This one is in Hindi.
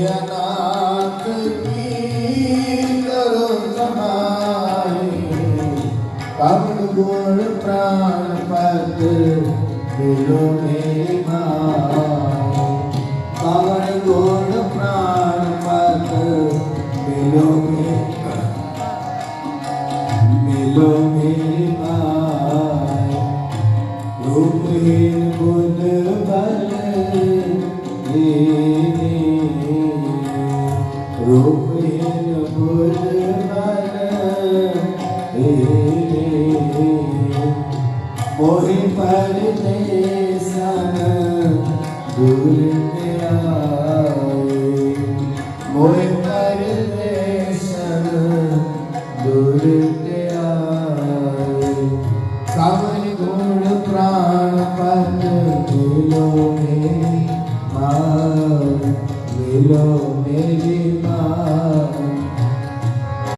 अनाथ की करो समाई, पावन गुण प्राण पद मिलो मेरी माई, पावन गुण प्राण पद मिलो मेरी माई। रूपहीन बुद्ध बल दीनी, रूपहीन बुद्ध बल दीनी, मोहि परदेसन दूर ते आए, मोहि परदेसन दूर ते आए। सावन गुण प्राण पद मिलो मेरी माँ, मिलो मेरी